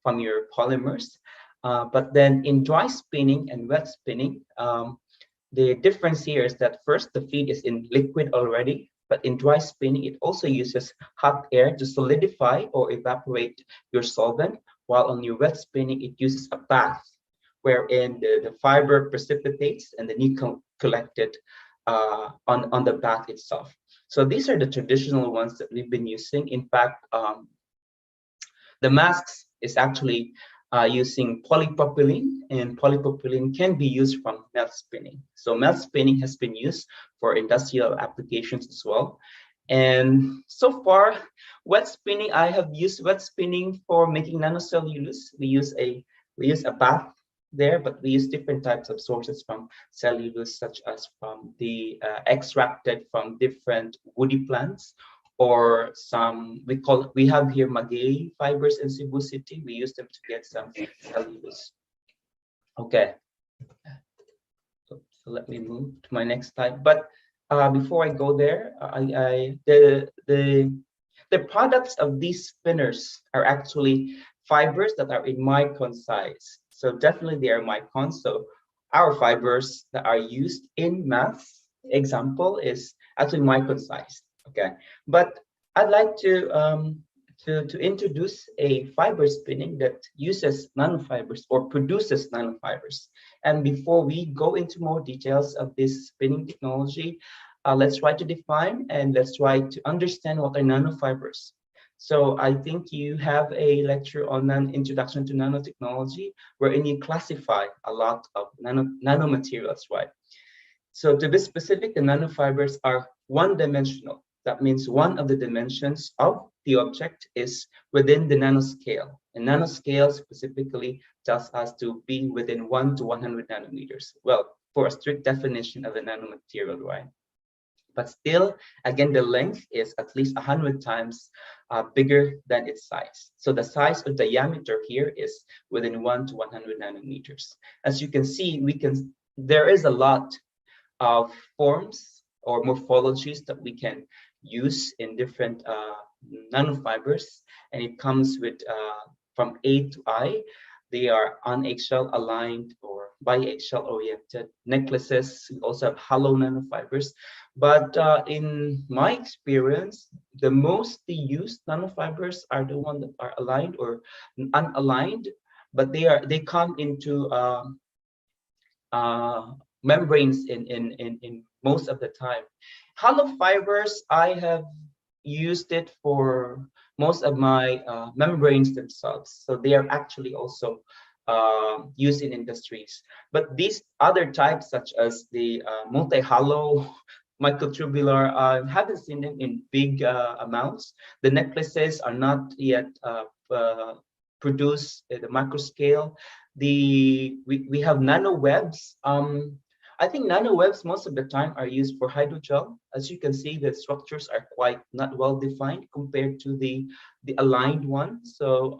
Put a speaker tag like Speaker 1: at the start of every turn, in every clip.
Speaker 1: from your polymers. But then in dry spinning and wet spinning, the difference here is that first, the feed is in liquid already, but in dry spinning, it also uses hot air to solidify or evaporate your solvent, while on your wet spinning, it uses a bath, wherein the fiber precipitates and then you collected on the bath itself. So these are the traditional ones that we've been using. In fact, the masks is actually using polypropylene, and polypropylene can be used from melt spinning. So melt spinning has been used for industrial applications as well. And so far, wet spinning, I have used wet spinning for making nanocellulose. We use a bath there, but we use different types of sources from cellulose, such as from the extracted from different woody plants, or some we have here maguey fibers in Cebu City. We use them to get some cellulose. Okay, so let me move to my next slide. But before I go there, the products of these spinners are actually fibers that are in micron size. So definitely they are microns. So our fibers that are used in mass example is actually micron size. Okay, but I'd like to introduce a fiber spinning that uses nanofibers or produces nanofibers. And before we go into more details of this spinning technology, let's try to define and let's try to understand what are nanofibers. So I think you have a lecture on introduction to nanotechnology, wherein you classify a lot of nanomaterials, right? So to be specific, the nanofibers are one-dimensional. That means one of the dimensions of the object is within the nanoscale. And nanoscale specifically tells us to be within 1 to 100 nanometers. Well, for a strict definition of a nanomaterial, right? But still, again, the length is at least 100 times bigger than its size. So the size of diameter here is within 1 to 100 nanometers. As you can see, there is a lot of forms or morphologies that we can use in different nanofibers, and it comes with from A to I. They are on eggshell aligned or by eggshell oriented necklaces. We also have hollow nanofibers. But in my experience, the mostly used nanofibers are the ones that are aligned or unaligned, but they come into membranes in most of the time. Hollow fibers, I have used it for most of my membranes themselves. So they are actually also used in industries. But these other types, such as the multi-hollow, microtubular, I haven't seen them in big amounts. The necklaces are not yet produced at the micro scale. We have nanowebs. I think nanowebs most of the time are used for hydrogel. As you can see, the structures are quite not well defined compared to the aligned one. So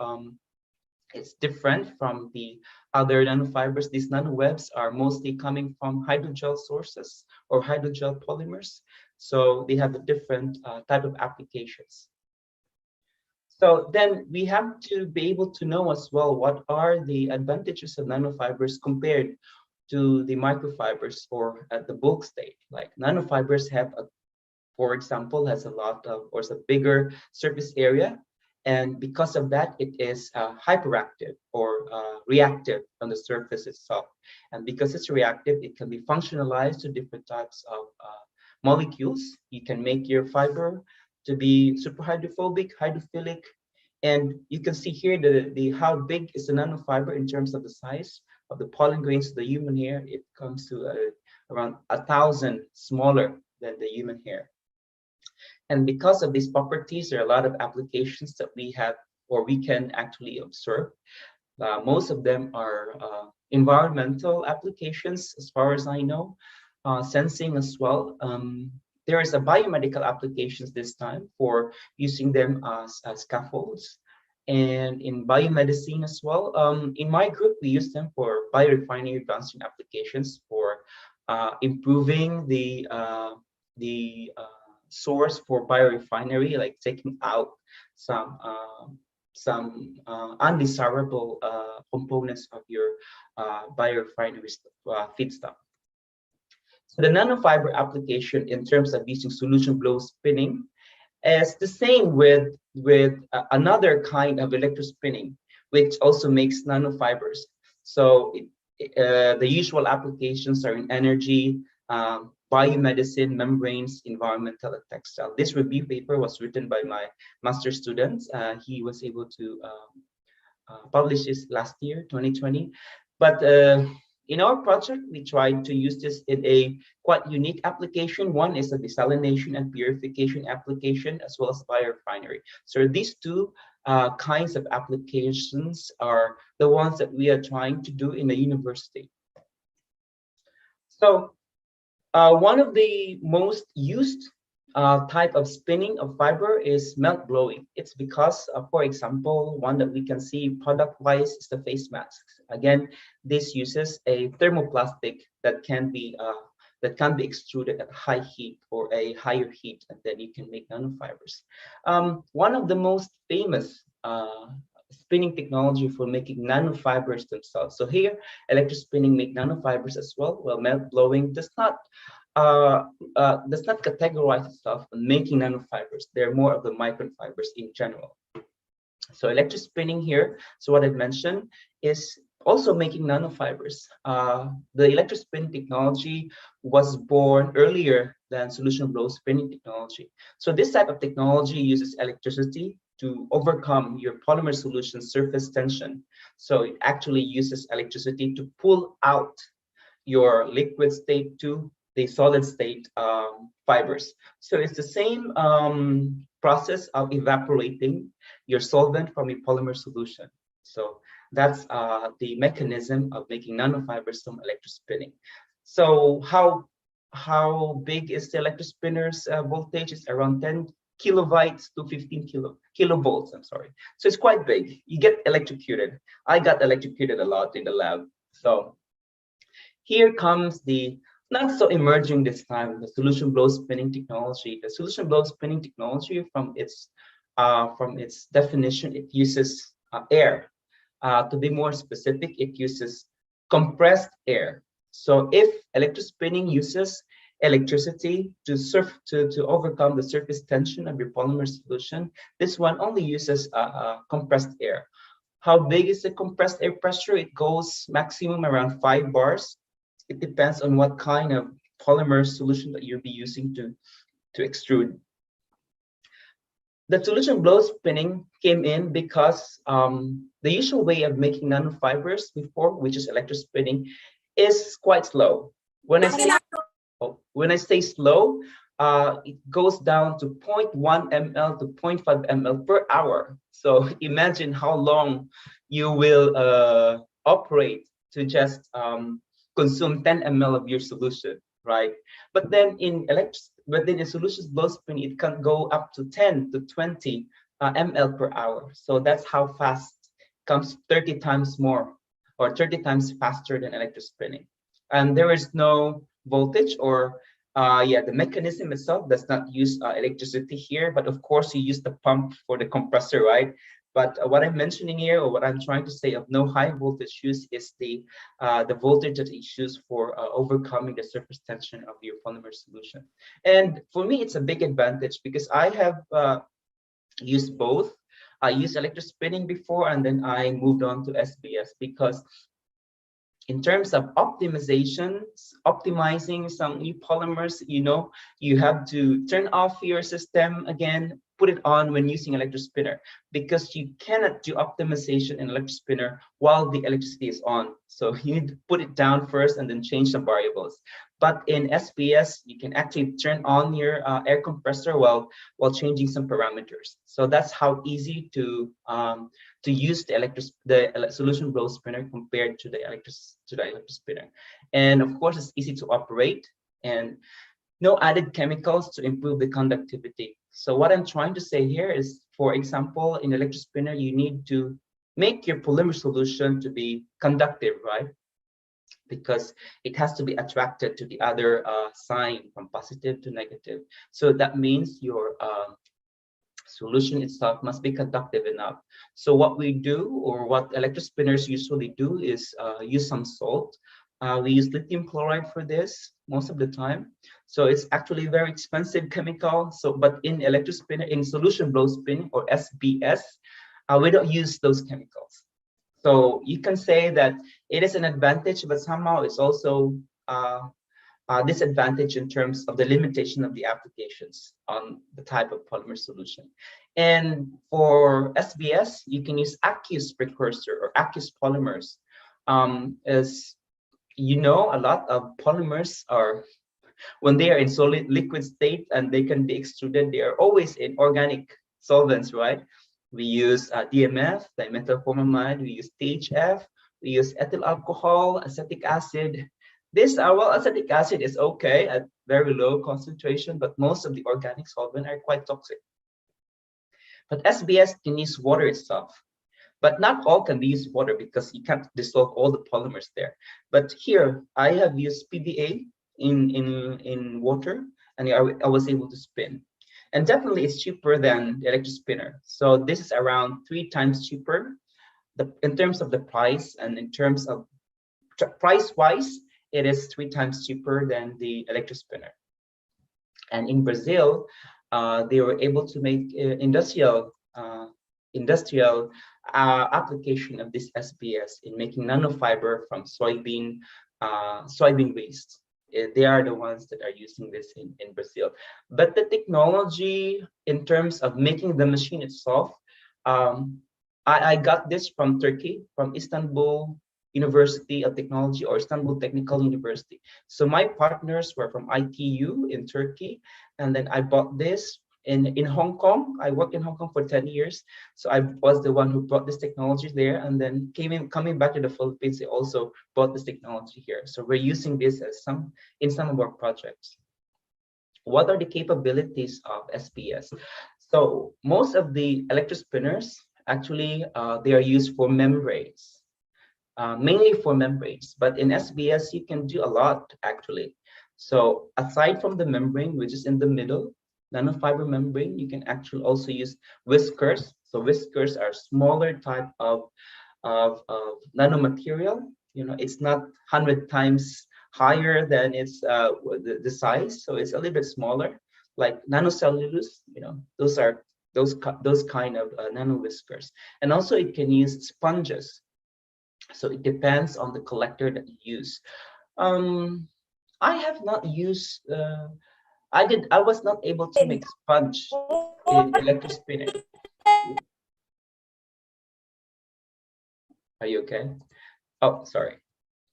Speaker 1: it's different from the other nanofibers. These nanowebs are mostly coming from hydrogel sources or hydrogel polymers. So they have a different type of applications. So then we have to be able to know as well what are the advantages of nanofibers compared to the microfibers or at the bulk state. Like nanofibers have, for example, has a lot of or a bigger surface area, and because of that, it is hyperactive or reactive on the surface itself. And because it's reactive, it can be functionalized to different types of molecules. You can make your fiber to be superhydrophobic, hydrophilic, and you can see here the how big is the nanofiber in terms of the size of the pollen grains of the human hair. It comes to around 1,000 smaller than the human hair. And because of these properties, there are a lot of applications that we have or we can actually observe. Most of them are environmental applications, as far as I know, sensing as well. There is a biomedical applications this time for using them as scaffolds. And in biomedicine as well. In my group, we use them for biorefinery downstream applications for improving the source for biorefinery, like taking out some undesirable components of your biorefinery feedstock. So the nanofiber application in terms of using solution flow spinning is the same with another kind of electrospinning, which also makes nanofibers. So the usual applications are in energy, biomedicine, membranes, environmental, and textile. This review paper was written by my master student. He was able to published this last year, 2020. But in our project, we tried to use this in a quite unique application. One is a desalination and purification application, as well as biorefinery. So these two kinds of applications are the ones that we are trying to do in the university. So one of the most used type of spinning of fiber is melt blowing. It's because, for example, one that we can see product-wise is the face masks. Again, this uses a thermoplastic that can be extruded at high heat or a higher heat, and then you can make nanofibers. One of the most famous spinning technology for making nanofibers themselves. So here, electrospinning make nanofibers as well. Well, melt blowing does not categorize itself on making nanofibers. They're more of the microfibers in general. So electrospinning here, so what I've mentioned is also making nanofibers. The electrospinning technology was born earlier than solution flow spinning technology. So this type of technology uses electricity to overcome your polymer solution surface tension. So it actually uses electricity to pull out your liquid state to the solid state fibers. So it's the same process of evaporating your solvent from a polymer solution. So that's the mechanism of making nanofibers from electrospinning. So how big is the electrospinner's voltage? It's around 10 kilovolts to 15 kilovolts, I'm sorry. So it's quite big. You get electrocuted. I got electrocuted a lot in the lab. So here comes the not so emerging this time, the solution flow spinning technology. The solution flow spinning technology, from its definition, it uses air. To be more specific, it uses compressed air. So if electrospinning uses electricity to overcome the surface tension of your polymer solution, this one only uses compressed air. How big is the compressed air pressure? It goes maximum around 5 bars. It depends on what kind of polymer solution that you'll be using to extrude. The solution flow spinning came in because the usual way of making nanofibers before, which is electrospinning, is quite slow. When I say slow, it goes down to 0.1 ml to 0.5 ml per hour. So imagine how long you will operate to just consume 10 ml of your solution, right? But then in solution flow spinning, it can go up to 10 to 20 ml per hour. So that's how fast it comes, 30 times more or 30 times faster than electrospinning. And there is no voltage or the mechanism itself does not use electricity here, but of course you use the pump for the compressor, right? But what I'm mentioning here, or what I'm trying to say of no high voltage use, is the voltage that is used for overcoming the surface tension of your polymer solution. And for me, it's a big advantage because I have used both. I used electrospinning before, and then I moved on to SPS because in terms of optimizing some new polymers, you have to turn off your system again, put it on when using electrospinner, because you cannot do optimization in electrospinner while the electricity is on. So you need to put it down first and then change some variables. But in SPS, you can actually turn on your air compressor while changing some parameters. So that's how easy to use the solution flow spinner compared to the electrospinner. And of course, it's easy to operate and no added chemicals to improve the conductivity. So what I'm trying to say here is, for example, in electrospinner, you need to make your polymer solution to be conductive, right? Because it has to be attracted to the other sign from positive to negative. So that means your solution itself must be conductive enough. So what we do, or what electrospinners usually do, is use some salt. We use lithium chloride for this most of the time. So it's actually a very expensive chemical. So, but in electrospinner, in solution blow spinning, or SBS, we don't use those chemicals. So you can say that it is an advantage, but somehow it's also disadvantage in terms of the limitation of the applications on the type of polymer solution. And for SBS, you can use aqueous precursor or aqueous polymers. As you know, a lot of polymers are, when they are in solid liquid state and they can be extruded, they are always in organic solvents, right? We use DMF, dimethylformamide, we use THF, we use ethyl alcohol, acetic acid. This, well, acetic acid is okay at very low concentration, but most of the organic solvents are quite toxic. But SBS can use water itself. But not all can be used water because you can't dissolve all the polymers there. But here, I have used PVA in water, and I was able to spin. And definitely it's cheaper than the electric spinner. So this is around 3 times cheaper in terms of the price, and in terms of price-wise, it is 3 times cheaper than the electric spinner. And in Brazil, they were able to make industrial application of this SPS in making nanofiber from soybean waste. They are the ones that are using this in Brazil. But the technology in terms of making the machine itself, I got this from Turkey, from Istanbul University of Technology, or Istanbul Technical University. So my partners were from ITU in Turkey, and then I bought this in Hong Kong. I worked in Hong Kong for 10 years. So I was the one who brought this technology there, and then coming back to the Philippines, they also brought this technology here. So we're using this as in some of our projects. What are the capabilities of SPS? So most of the electrospinners, actually, they are used for membranes. Mainly for membranes, but in SBS you can do a lot actually. So aside from the membrane, which is in the middle, nanofiber membrane, you can actually also use whiskers. So whiskers are smaller type of nanomaterial. You know, it's not 100 times higher than its the size, so it's a little bit smaller, like nanocellulose. You know, those are those kind of nano whiskers. And also it can use sponges. So it depends on the collector that you use. I have not used, I was not able to make sponge in electrospinning. Are you okay? Oh, sorry.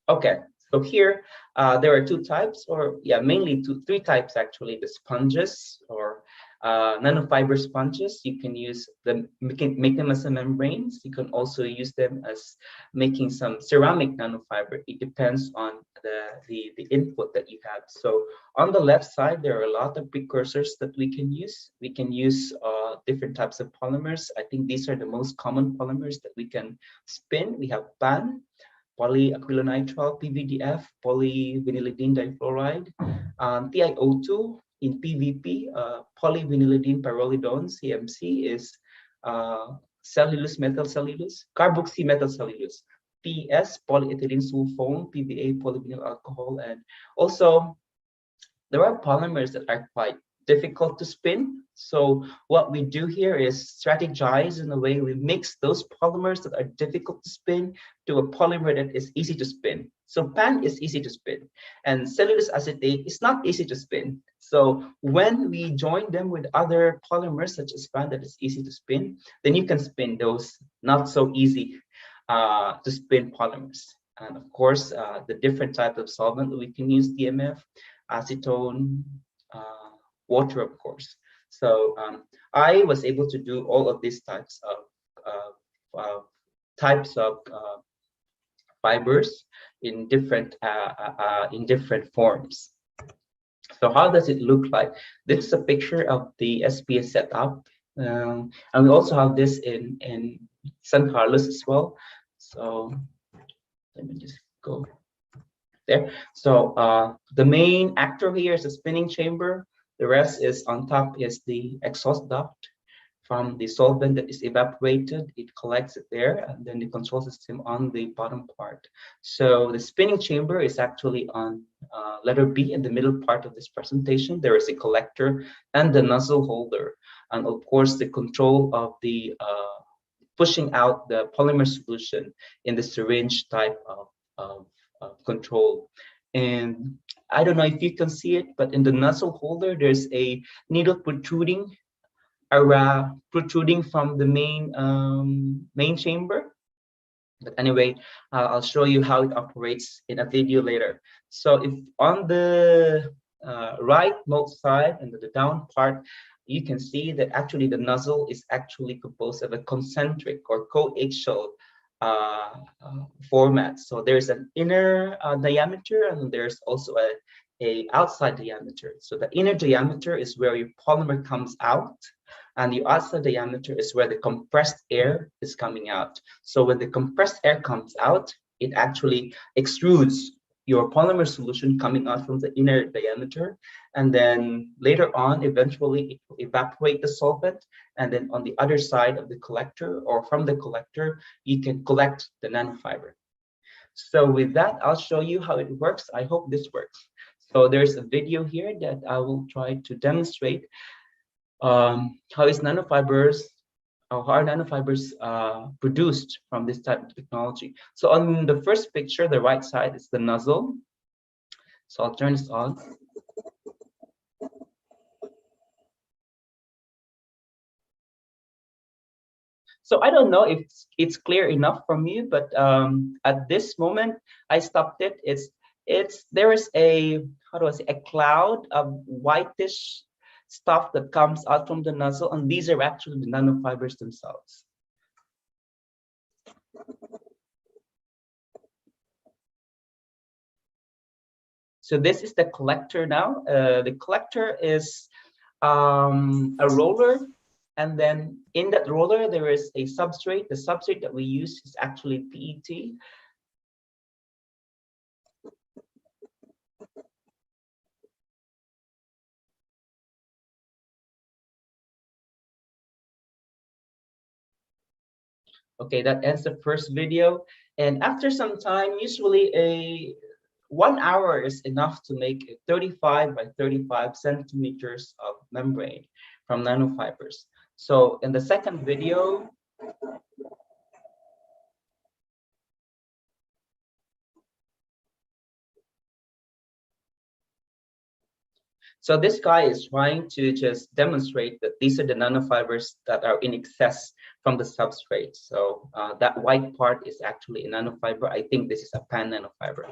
Speaker 1: Okay, so here there are 2 types, or yeah, mainly 3 types actually. The sponges, or nanofiber sponges. You can use them, make them as a membranes. You can also use them as making some ceramic nanofiber. It depends on the input that you have. So on the left side, there are a lot of precursors that we can use. We can use different types of polymers. I think these are the most common polymers that we can spin. We have PAN, polyacrylonitrile, PVDF, polyvinylidene difluoride, TiO2 in PVP, polyvinylidene pyrrolidone, CMC is cellulose metal cellulose, carboxy metal cellulose, PS, polyethylene sulfone, PVA, polyvinyl alcohol, and also there are polymers that are quite difficult to spin. So what we do here is strategize in a way we mix those polymers that are difficult to spin to a polymer that is easy to spin. So PAN is easy to spin, and cellulose acetate is not easy to spin. So when we join them with other polymers such as PAN that is easy to spin, then you can spin those not so easy to spin polymers. And of course, the different type of solvent that we can use, DMF, acetone, water, of course. So I was able to do all of these types of fibers in different forms. So how does it look like? This is a picture of the SPS setup, and we also have this in San Carlos as well. So let me just go there. So the main actor here is the spinning chamber. The rest is on top is the exhaust duct from the solvent that is evaporated. It collects it there, and then the control system on the bottom part. So the spinning chamber is actually on letter B in the middle part of this presentation. There is a collector and the nozzle holder, and of course the control of the pushing out the polymer solution in the syringe type of control. And I don't know if you can see it, but in the nozzle holder, there's a needle protruding from the main chamber. But anyway, I'll show you how it operates in a video later. So if on the right note side and the down part, you can see that actually the nozzle is actually composed of a concentric or coaxial format. So there's an inner diameter, and there's also a outside diameter. So the inner diameter is where your polymer comes out, and the outside diameter is where the compressed air is coming out. So when the compressed air comes out, it actually extrudes your polymer solution coming out from the inner diameter, and then later on, eventually it will evaporate the solvent, and then on the other side of the collector or from the collector, you can collect the nanofiber. So with that, I'll show you how it works. I hope this works. So there's a video here that I will try to demonstrate how is nanofibers or how are nanofibers produced from this type of technology. So on the first picture, the right side is the nozzle. So I'll turn this on. So I don't know if it's clear enough from you, but at this moment I stopped it. There is a, how do I say, a cloud of whitish stuff that comes out from the nozzle, and these are actually the nanofibers themselves. So this is the collector now. The collector is a roller, and then in that roller there is a substrate. The substrate that we use is actually PET. Okay, that ends the first video. And after some time, usually 1 hour is enough to make a 35 by 35 centimeters of membrane from nanofibers. So in the second video, so this guy is trying to just demonstrate that these are the nanofibers that are in excess from the substrate. So that white part is actually a nanofiber. I think this is a pan nanofiber.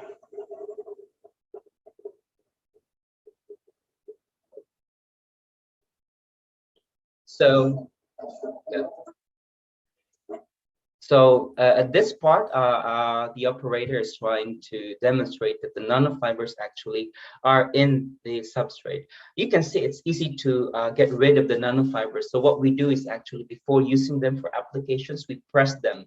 Speaker 1: So, yeah. So at this part, the operator is trying to demonstrate that the nanofibers actually are in the substrate. You can see it's easy to get rid of the nanofibers. So what we do is actually, before using them for applications, we press them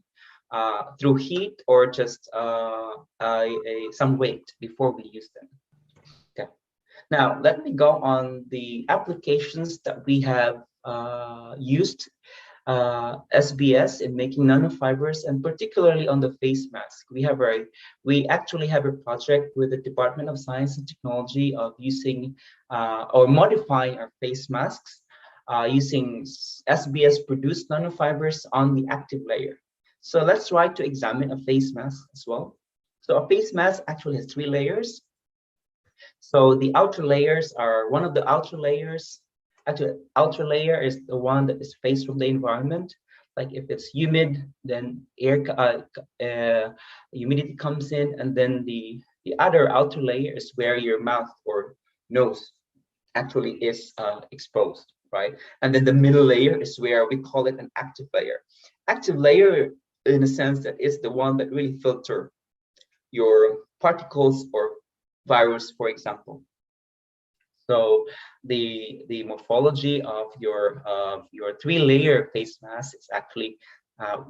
Speaker 1: through heat or just some weight before we use them. Okay. Now let me go on the applications that we have used SBS in making nanofibers, and particularly on the face mask. We actually have a project with the Department of Science and Technology of using or modifying our face masks using SBS produced nanofibers on the active layer. So let's try to examine a face mask as well. So a face mask actually has 3 layers. So the outer layers are one of the outer layers. Actually, outer layer is the one that is faced from the environment. Like if it's humid, then humidity comes in, and then the other outer layer is where your mouth or nose actually is exposed, right? And then the middle layer is where we call it an active layer. Active layer, in a sense, that is the one that really filter your particles or virus, for example. So the morphology of your 3-layer face mask is actually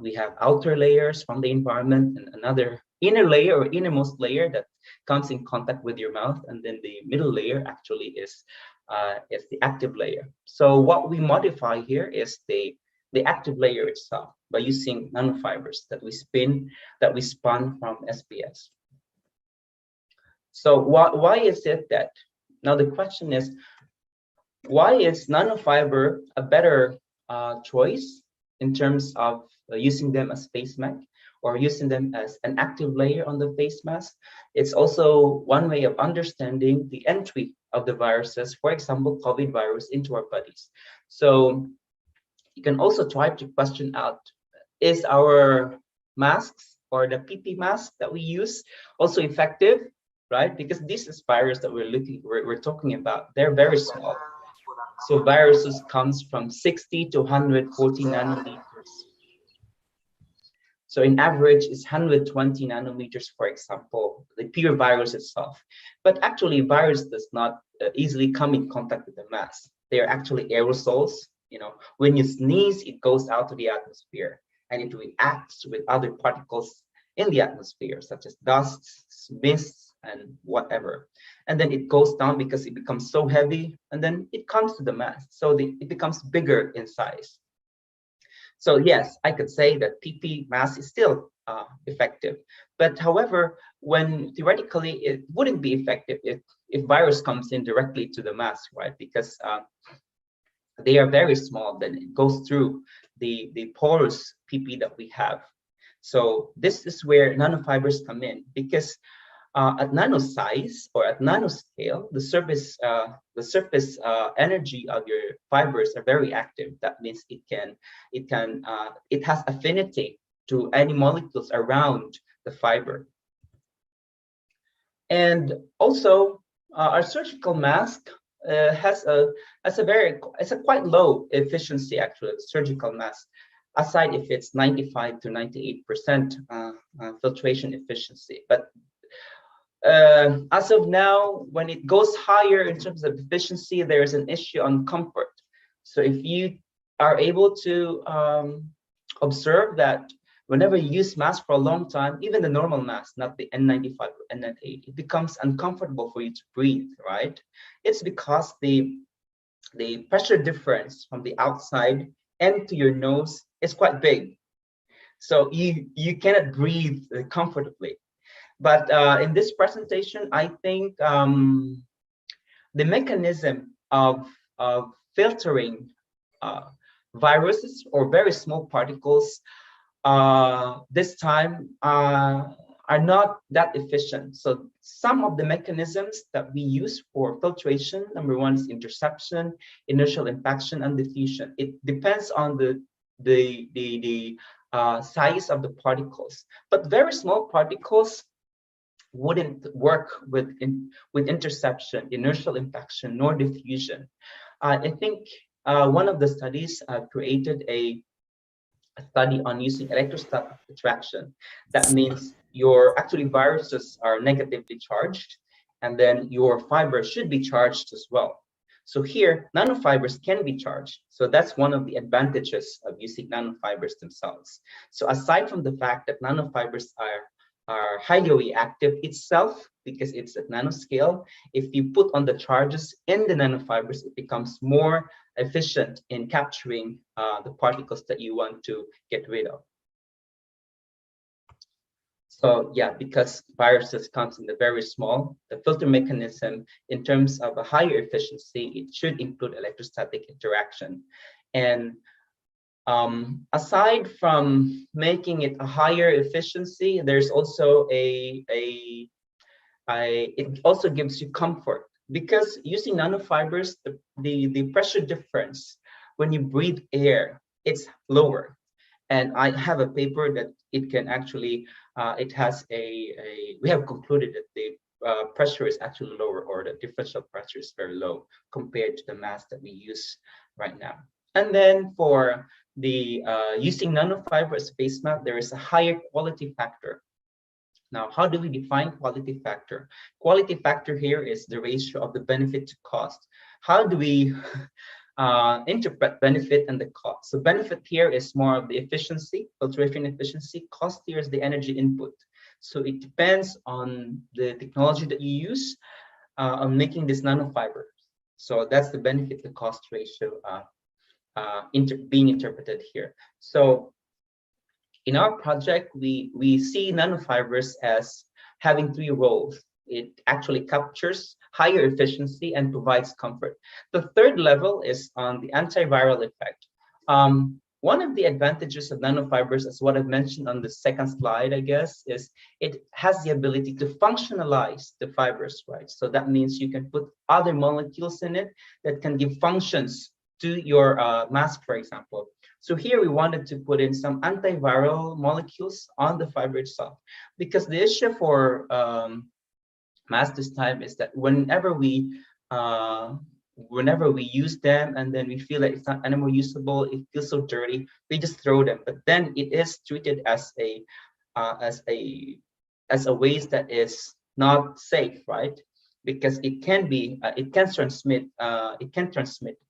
Speaker 1: we have outer layers from the environment and another inner layer or innermost layer that comes in contact with your mouth, and then the middle layer actually is the active layer. So what we modify here is the the active layer itself by using nanofibers that we spun from SPS. So why is it that, now the question is, why is nanofiber a better choice in terms of using them as face mask or using them as an active layer on the face mask? It's also one way of understanding the entry of the viruses, for example, COVID virus, into our bodies. So you can also try to question out, is our masks or the PP mask that we use also effective, right? Because this is virus that we're talking about. They're very small. So viruses comes from 60 to 140 nanometers. So in average, it's 120 nanometers, for example, the pure virus itself. But actually, virus does not easily come in contact with the mass. They are actually aerosols. You know, when you sneeze, it goes out to the atmosphere and it reacts with other particles in the atmosphere, such as dust, mists, and whatever. And then it goes down because it becomes so heavy, and then it comes to the mass. So it becomes bigger in size. So yes, I could say that PP mass is still effective. But however, when theoretically it wouldn't be effective if virus comes in directly to the mass, right? Because they are very small, then it goes through the porous PP that we have. So this is where nanofibers come in, because at nano size or at nanoscale, the surface energy of your fibers are very active. That means it has affinity to any molecules around the fiber. And also, our surgical mask has a quite low efficiency, actually, the surgical mask, aside if it's 95 to 98% filtration efficiency. But as of now, when it goes higher in terms of efficiency, there is an issue on comfort. So if you are able to observe that whenever you use mask for a long time, even the normal mask, not the N95 or N98, it becomes uncomfortable for you to breathe, right? It's because the pressure difference from the outside and to your nose is quite big. So you cannot breathe comfortably. But in this presentation, I think the mechanism of filtering viruses or very small particles this time are not that efficient. So some of the mechanisms that we use for filtration, number one is interception, inertial impaction, and diffusion. It depends on the size of the particles. But very small particles wouldn't work with interception, inertial impaction, nor diffusion. I think one of the studies created a study on using electrostatic attraction. That means your actually viruses are negatively charged, and then your fibers should be charged as well. So here, nanofibers can be charged. So that's one of the advantages of using nanofibers themselves. So aside from the fact that nanofibers are highly reactive itself because it's at nanoscale, if you put on the charges in the nanofibers, it becomes more efficient in capturing the particles that you want to get rid of. So yeah, because viruses comes in the very small, the filter mechanism in terms of a higher efficiency, it should include electrostatic interaction. And aside from making it a higher efficiency, there's also it also gives you comfort, because using nanofibers, the pressure difference when you breathe air, it's lower. And I have a paper that it can actually, it has we have concluded that the pressure is actually lower, or the differential pressure is very low compared to the mask that we use right now. And then for the using nanofiber as face mask, there is a higher quality factor. Now, how do we define quality factor? Quality factor here is the ratio of the benefit to cost. How do we interpret benefit and the cost? So benefit here is more of the efficiency, filtration efficiency. Cost here is the energy input. So it depends on the technology that you use on making this nanofiber. So that's the benefit to cost ratio being interpreted here. So in our project, we see nanofibers as having three roles. It actually captures higher efficiency and provides comfort. The third level is on the antiviral effect. One of the advantages of nanofibers, as what I've mentioned on the second slide, I guess, is it has the ability to functionalize the fibers, right? So that means you can put other molecules in it that can give functions to your mask, for example. So here we wanted to put in some antiviral molecules on the fiber itself, because the issue for mask this time is that whenever we use them and then we feel like it's not anymore usable, it feels so dirty, we just throw them. But then it is treated as a waste that is not safe, right? Because it can transmit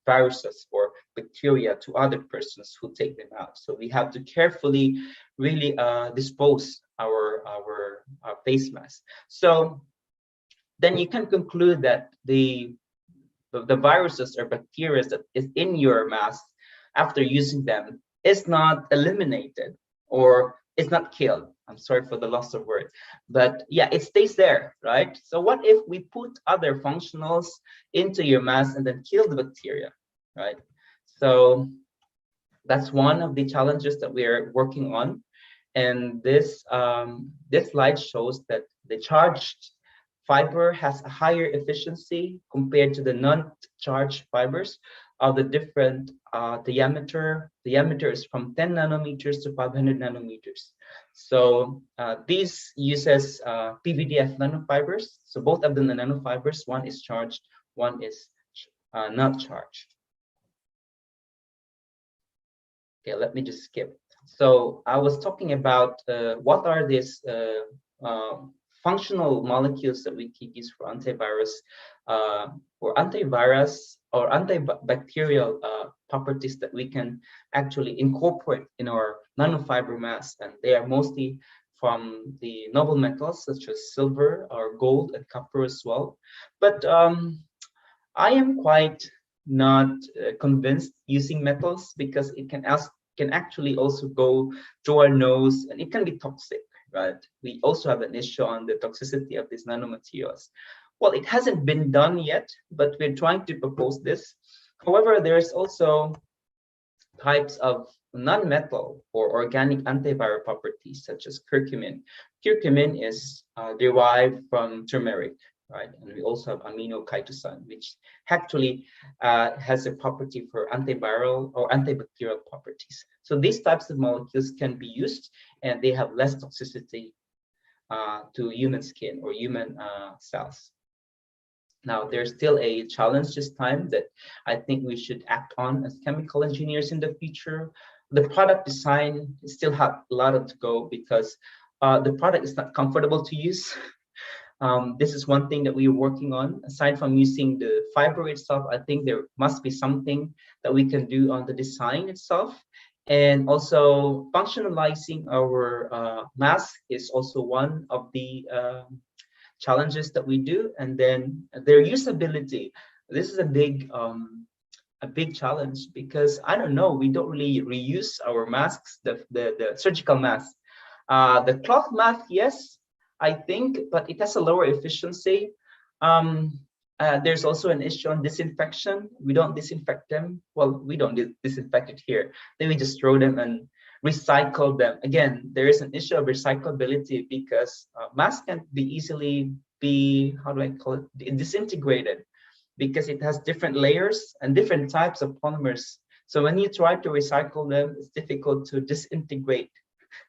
Speaker 1: viruses or bacteria to other persons who take them out. So we have to carefully really dispose our face mask. So then you can conclude that the viruses or bacteria that is in your mask after using them is not eliminated or is not killed. I'm sorry for the loss of word, but yeah, it stays there, right? So what if we put other functionals into your mask and then kill the bacteria, right? So that's one of the challenges that we are working on. And this slide shows that the charged fiber has a higher efficiency compared to the non-charged fibers of the different diameter. Diameter is from 10 nanometers to 500 nanometers. So this uses PVDF nanofibers. So both of them are nanofibers. One is charged, one is not charged. Okay, let me just skip. So I was talking about what are these functional molecules that we can use for antivirus or antibacterial properties that we can actually incorporate in our nanofiber mask. And they are mostly from the noble metals such as silver or gold and copper as well. But I am quite not convinced using metals, because it can actually also go through our nose and it can be toxic. Right? We also have an issue on the toxicity of these nanomaterials. Well, it hasn't been done yet, but we're trying to propose this. However, there's also types of non-metal or organic antiviral properties, such as curcumin. Curcumin is derived from turmeric, right? And we also have aminokitosan, which actually has a property for antiviral or antibacterial properties. So these types of molecules can be used, and they have less toxicity to human skin or human cells. Now, there's still a challenge this time that I think we should act on as chemical engineers in the future. The product design still have a lot to go, because the product is not comfortable to use. This is one thing that we are working on. Aside from using the fiber itself, I think there must be something that we can do on the design itself. And also functionalizing our mask is also one of the challenges that we do. And then their usability. This is a big challenge, because I don't know, we don't really reuse our masks, the surgical mask. The cloth mask, yes, I think, but it has a lower efficiency. There's also an issue on disinfection. We don't disinfect them. Well, we don't disinfect it here. Then we just throw them and recycle them. Again, there is an issue of recyclability, because masks can be easily how do I call it, disintegrated, because it has different layers and different types of polymers. So when you try to recycle them, it's difficult to disintegrate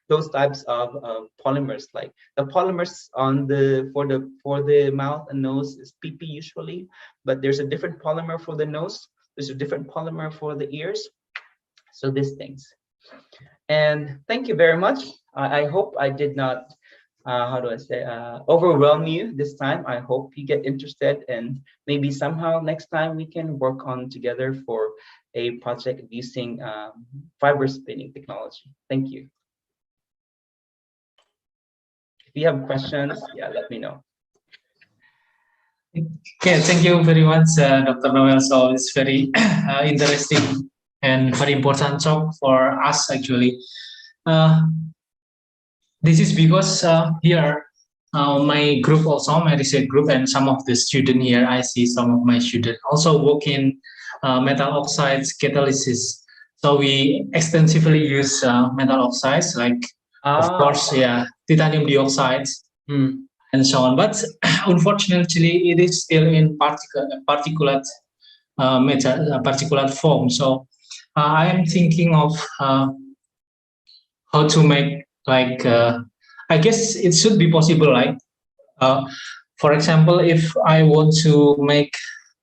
Speaker 1: those types of polymers. Like the polymers on for the mouth and nose is PP usually, but there's a different polymer for the nose. There's a different polymer for the ears. So these things. And thank you very much. I hope I did not, how do I say, overwhelm you this time. I hope you get interested, and maybe somehow next time we can work on together for a project using fiber spinning technology. Thank you. If you have questions, yeah, let me know.
Speaker 2: Okay, thank you very much, Dr. Noel. So it's very interesting and very important job for us actually. Uh, this is because here my group also, my research group, and some of the student here, I see some of my students also work in metal oxides catalysis. So we extensively use metal oxides, like of
Speaker 1: Ah,
Speaker 2: course, yeah, titanium dioxide
Speaker 1: hmm.
Speaker 2: and so on. But unfortunately, it is still in particulate matter, particulate form. So I am thinking of how to make like I guess it should be possible, like uh, for example, if I want to make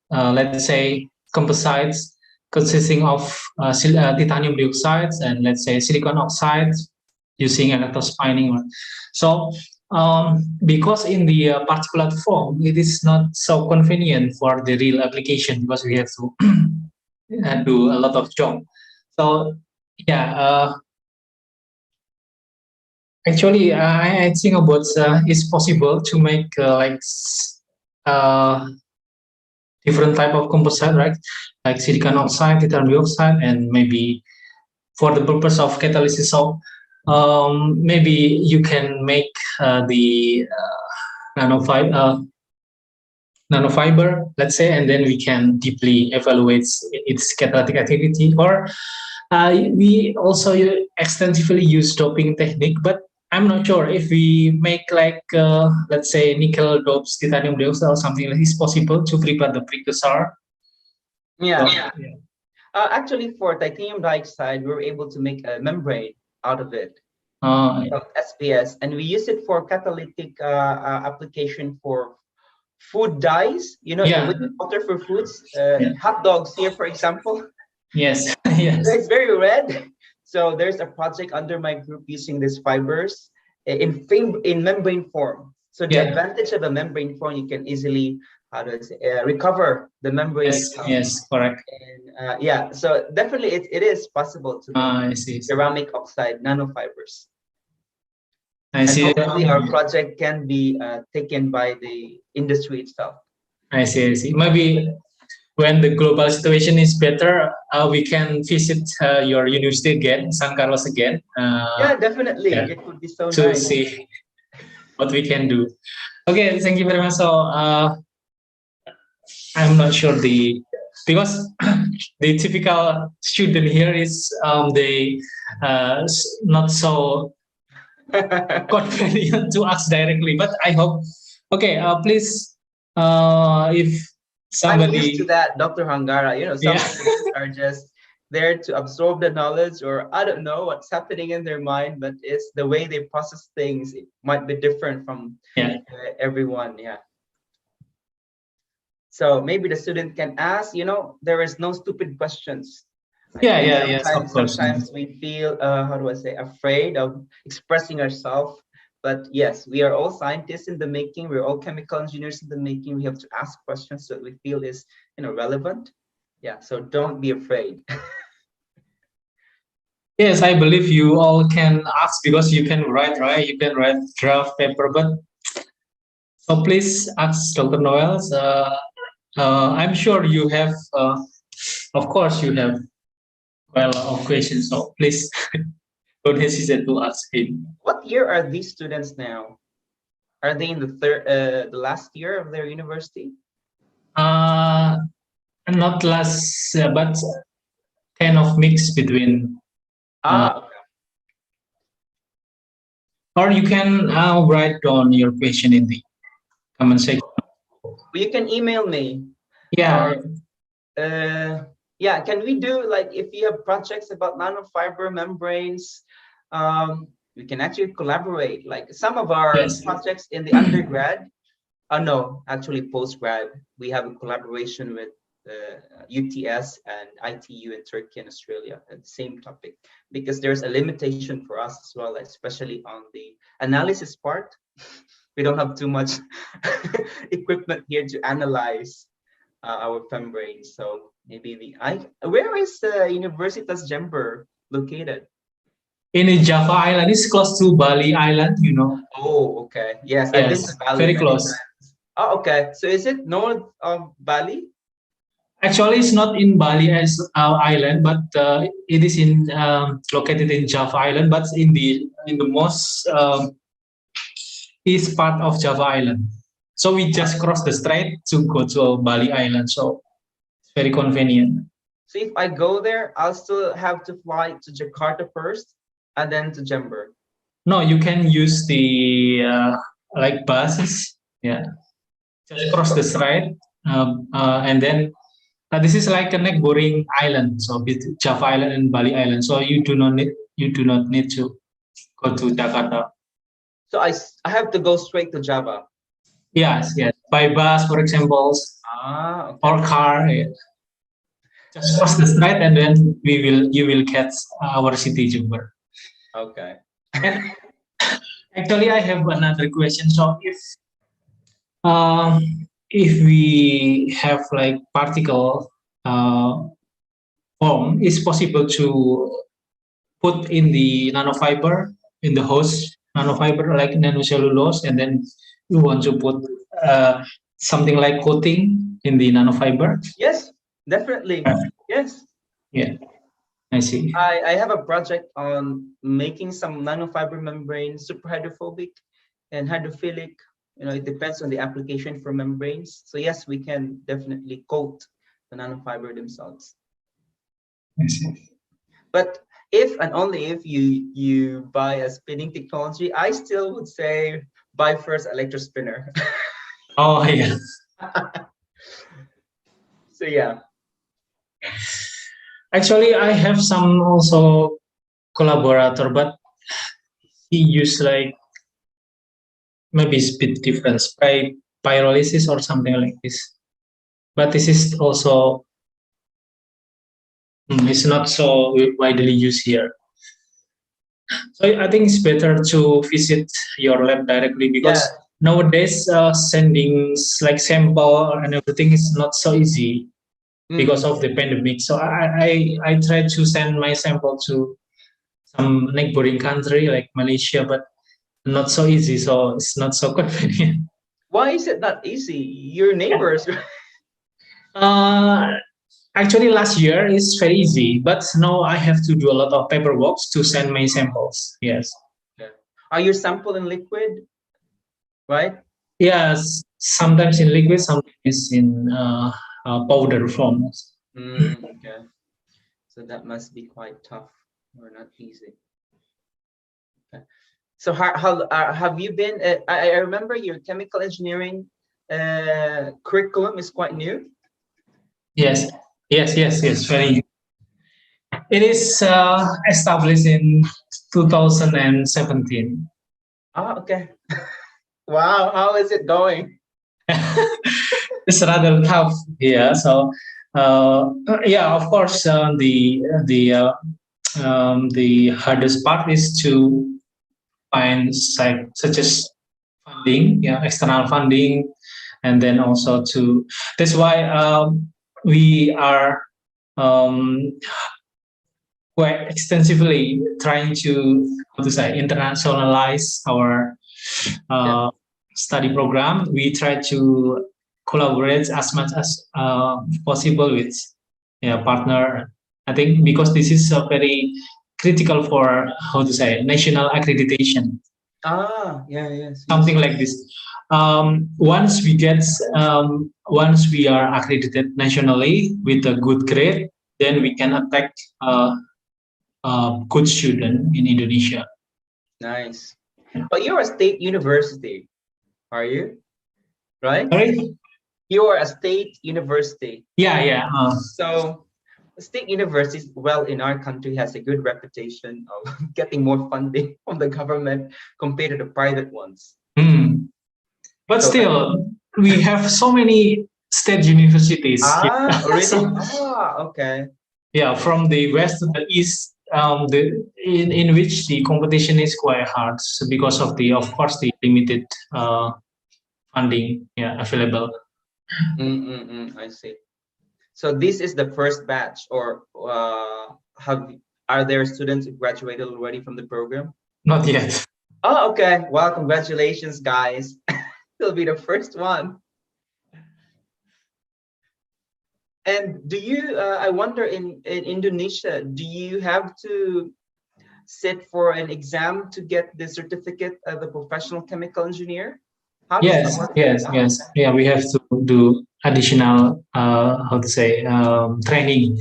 Speaker 2: let's say composites consisting of titanium dioxide and let's say silicon oxides using electrospinning. So because in the particulate form it is not so convenient for the real application because we have to do a lot of job. So yeah, actually, I think about it's possible to make uh, different type of composite, right? Like silicon oxide, titanium dioxide, and maybe for the purpose of catalysis. So maybe you can make the nanofiber, nanofiber, let's say, and then we can deeply evaluate its catalytic activity. Or we also extensively use doping technique, but I'm not sure if we make like let's say nickel dopes titanium dioxide or something like this possible to prepare the precursor. So,
Speaker 1: Yeah.
Speaker 2: yeah.
Speaker 1: Actually, for titanium dioxide, we were able to make a membrane out of it,
Speaker 2: Yeah.
Speaker 1: of SPS, and we use it for catalytic application for food dyes. You know,
Speaker 2: Yeah.
Speaker 1: with water for foods,
Speaker 2: Yeah.
Speaker 1: hot dogs here, for example.
Speaker 2: Yes. Yes.
Speaker 1: It's very red. So there's a project under my group using these fibers in membrane form. So the
Speaker 2: Yeah.
Speaker 1: advantage of a membrane form, you can easily how do I say, recover the membrane
Speaker 2: Yes.
Speaker 1: itself.
Speaker 2: Yes. Correct.
Speaker 1: And yeah, so definitely it is possible to make
Speaker 2: I see.
Speaker 1: ceramic oxide nanofibers.
Speaker 2: I
Speaker 1: And
Speaker 2: see.
Speaker 1: hopefully our project can be taken by the industry itself.
Speaker 2: I see. I see. Maybe when the global situation is better, we can visit your university again, San Carlos again.
Speaker 1: Yeah, definitely.
Speaker 2: Yeah,
Speaker 1: It would be so
Speaker 2: to
Speaker 1: nice.
Speaker 2: see what we can do. Okay, thank you very much. So I'm not sure the because the typical student here is they not so confident to ask directly. But I hope. Okay, please, if
Speaker 1: I'm used to
Speaker 2: somebody,
Speaker 1: that, Dr. Hangara. You know, some
Speaker 2: yeah,
Speaker 1: students are just there to absorb the knowledge, or I don't know what's happening in their mind, but it's the way they process things. It might be different from
Speaker 2: yeah,
Speaker 1: everyone. Yeah. So maybe the student can ask, there is no stupid questions. I
Speaker 2: yeah,
Speaker 1: think
Speaker 2: yeah, yes, of
Speaker 1: sometimes
Speaker 2: course.
Speaker 1: sometimes we feel how do I say afraid of expressing ourselves. But yes, we are all scientists in the making. We're all chemical engineers in the making. We have to ask questions that we feel is relevant. Yeah, so don't be afraid.
Speaker 2: Yes, I believe you all can ask because you can write, right? You can write draft paper, but so please ask Dr. Noel. I'm sure you have, of course, you have quite a lot of questions. So please don't hesitate to ask him.
Speaker 1: What year are these students now? Are they in the last year of their university?
Speaker 2: Uh, Not last, but kind of mix between, uh,
Speaker 1: Ah,
Speaker 2: or you can write down your question in the comment section.
Speaker 1: you can email me
Speaker 2: Yeah,
Speaker 1: or yeah, can we do like if you have projects about nanofiber membranes, we can actually collaborate. Like some of our
Speaker 2: yes,
Speaker 1: projects in the undergrad, no, actually post-grad, we have a collaboration with UTS and ITU in Turkey and Australia at the same topic, because there's a limitation for us as well, especially on the analysis part. We don't have too much equipment here to analyze our membranes. So maybe where is Universitas Jember located?
Speaker 2: in Java Island, it's close to Bali Island, you know.
Speaker 1: Oh, okay. Yes, I've been to
Speaker 2: Yes,
Speaker 1: Bali
Speaker 2: very
Speaker 1: many
Speaker 2: close.
Speaker 1: times. Oh, okay. So is it north of Bali?
Speaker 2: Actually, it's not in Bali as island, but it is in located in Java Island, but in the most east part of Java Island. So we just cross the strait to go to Bali Island. So it's very convenient.
Speaker 1: So if I go there, I'll still have to fly to Jakarta first and then to Jember.
Speaker 2: No, you can use the like buses. Yeah, just cross the strait, and then this is like a neighboring island. So Java Island and Bali Island. So you do not need to go to Jakarta.
Speaker 1: So I have to go straight to Java.
Speaker 2: Yes, yes. By bus, for example,
Speaker 1: Ah,
Speaker 2: or
Speaker 1: okay.
Speaker 2: car. Yeah. Just cross the strait, and then you will get our city Jember.
Speaker 1: Okay.
Speaker 2: And actually, I have another question. So um, if we have like particle form, it's possible to put in the nanofiber in the host nanofiber like nanocellulose, and then you want to put uh, something like coating in the nanofiber.
Speaker 1: Yes, definitely. Yes.
Speaker 2: Yeah, I see.
Speaker 1: I have a project on making some nanofiber membrane super hydrophobic and hydrophilic. It depends on the application for membranes. So yes, we can definitely coat the nanofiber themselves.
Speaker 2: I see.
Speaker 1: But if and only if you buy a spinning technology, I still would say buy first electrospinner.
Speaker 2: Oh yeah.
Speaker 1: So yeah.
Speaker 2: Actually, I have some also collaborator, but he used like maybe it's a bit different by pyrolysis or something like this. But this is also it's not so widely used here. So I think it's better to visit your lab directly because
Speaker 1: Yeah.
Speaker 2: nowadays sending like sample and everything is not so easy because
Speaker 1: Mm.
Speaker 2: of the pandemic. So I tried to send my sample to some neighboring country like Malaysia, but not so easy. So it's not so convenient.
Speaker 1: Why is it not easy? Your neighbors.
Speaker 2: Uh, Actually, last year is very easy, but now I have to do a lot of paperwork to send my samples. Yes.
Speaker 1: Yeah. Are your sample in liquid, right?
Speaker 2: Yes, sometimes in liquid, sometimes in powder form.
Speaker 1: Okay. So that must be quite tough or not easy. Okay. So have you been? I remember your chemical engineering curriculum is quite new.
Speaker 2: Yes, yes. Very. It is established in 2017.
Speaker 1: Ah, okay. Wow, how is it going?
Speaker 2: It's rather tough here. So, yeah, of course, the hardest part is to find such as funding, yeah, external funding, and then also to. That's why we are um, quite extensively trying to how to say internationalize our
Speaker 1: Yeah.
Speaker 2: uh, study program. We try to collaborate as much as possible with partner. I think because this is a very critical for how to say national accreditation,
Speaker 1: Ah, yeah, yes, yes.
Speaker 2: something like this. Once we get once we are accredited nationally with a good grade, then we can attack good student in Indonesia.
Speaker 1: Nice. But you're a state university, are you? Right?
Speaker 2: Sorry?
Speaker 1: You're a state university.
Speaker 2: Yeah, yeah.
Speaker 1: So state universities, well, in our country has a good reputation of getting more funding from the government compared to the private ones.
Speaker 2: Hmm. But
Speaker 1: So
Speaker 2: still, we have so many state universities. Yeah.
Speaker 1: really?
Speaker 2: So,
Speaker 1: Okay.
Speaker 2: yeah, from the west to the east, in which the competition is quite hard because of the, of course, the limited funding, yeah, available.
Speaker 1: I see. So this is the first batch, or have are there students who graduated already from the program?
Speaker 2: Not yet.
Speaker 1: Oh, okay. Well, congratulations, guys. You'll be the first one. And do you, I wonder, in Indonesia, do you have to sit for an exam to get the certificate of a professional chemical engineer? How does that
Speaker 2: Yes,
Speaker 1: work there?
Speaker 2: yes, yes. Yeah, we have to do additional, how to say, training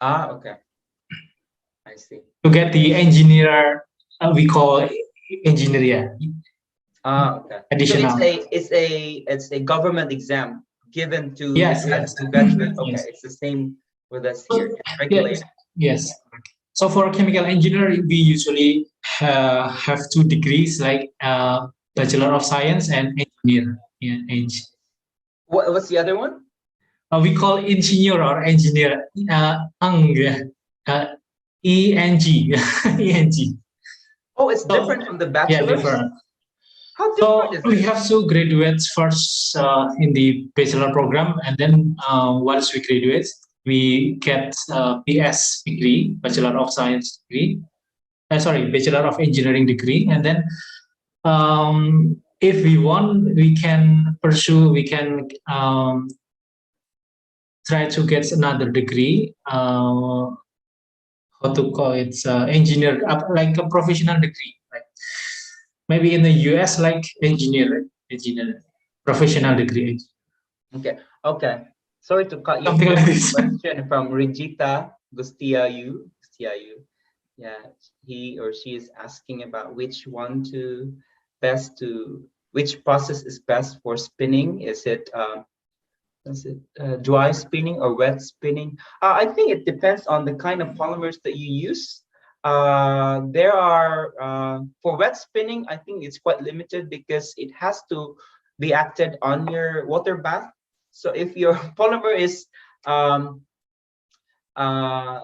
Speaker 1: Okay. I see.
Speaker 2: to get the engineer. We call engineer, yeah,
Speaker 1: Okay. So
Speaker 2: additional.
Speaker 1: it's a government exam given
Speaker 2: Yes, yes,
Speaker 1: to graduate. Okay,
Speaker 2: yes.
Speaker 1: it's the same with us here. It's
Speaker 2: Yes,
Speaker 1: regulated.
Speaker 2: yes. So for chemical engineer, we usually have 2 degrees, like Bachelor of Science and engineer. Yeah,
Speaker 1: What's the other one?
Speaker 2: we call engineer or engineer yeah. uh, ENG, ENG.
Speaker 1: Oh, it's
Speaker 2: So
Speaker 1: different from the
Speaker 2: yeah,
Speaker 1: bachelor's.
Speaker 2: different.
Speaker 1: How different
Speaker 2: So
Speaker 1: is
Speaker 2: we
Speaker 1: it?
Speaker 2: have to graduate first in the bachelor program, and then once we graduate, we get PS degree, Bachelor of Science degree. Sorry, Bachelor of Engineering degree, and then if we want, we can pursue. We can try to get another degree. How to call it? Engineer, like a professional degree, like maybe in the US, like engineer, professional degree,
Speaker 1: Okay. Okay. Sorry to cut you.
Speaker 2: something
Speaker 1: There's
Speaker 2: like
Speaker 1: a
Speaker 2: this.
Speaker 1: question from Regita Gustiayu. Gustiayu. Yeah, he or she is asking about which process is best for spinning. Is it dry spinning or wet spinning? I think it depends on the kind of polymers that you use. There are for wet spinning, I think it's quite limited because it has to be acted on your water bath. So if your polymer is um,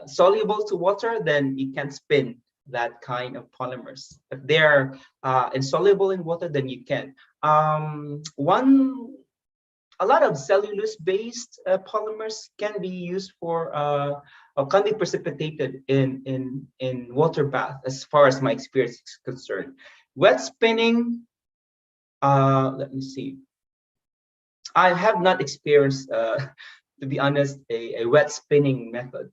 Speaker 1: soluble to water, then you can spin that kind of polymers. If they're insoluble in water, then you can. One A lot of cellulose-based polymers can be used for or can be precipitated in water bath, as far as my experience is concerned. Wet spinning, let me see. I have not experienced, to be honest, a wet spinning method,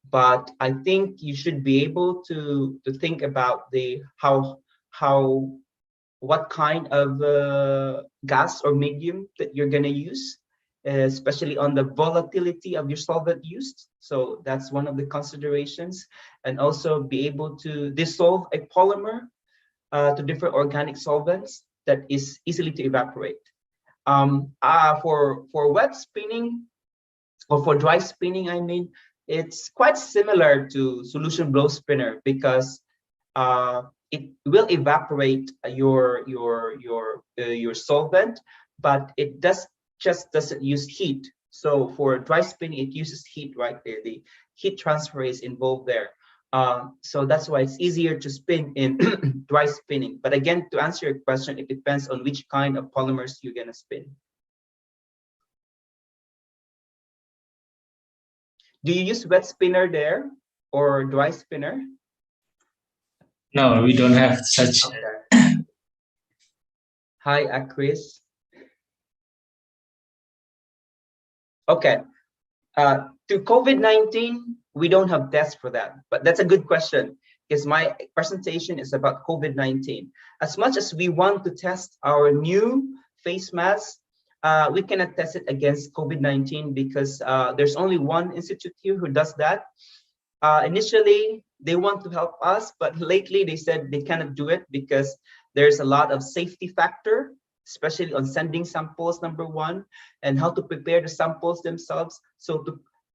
Speaker 1: but I think you should be able to think about the how what kind of gas or medium that you're going to use, especially on the volatility of your solvent used. So that's one of the considerations. And also be able to dissolve a polymer to different organic solvents that is easily to evaporate. For wet spinning or for dry spinning, I mean, it's quite similar to solution blow spinner because it will evaporate your solvent, but it doesn't use heat. So for dry spinning, it uses heat, right? The heat transfer is involved there. So that's why it's easier to spin in dry spinning. But again, to answer your question, it depends on which kind of polymers you're gonna spin. Do you use wet spinner there or dry spinner?
Speaker 2: No, we don't have such.
Speaker 1: Okay. Hi, Chris. Okay. To COVID-19, we don't have tests for that, but that's a good question because my presentation is about COVID-19. As much as we want to test our new face masks, we cannot test it against COVID-19 because there's only one institute here who does that. Initially, they want to help us, but lately they said they cannot do it because there's a lot of safety factor, especially on sending samples, number one, and how to prepare the samples themselves. So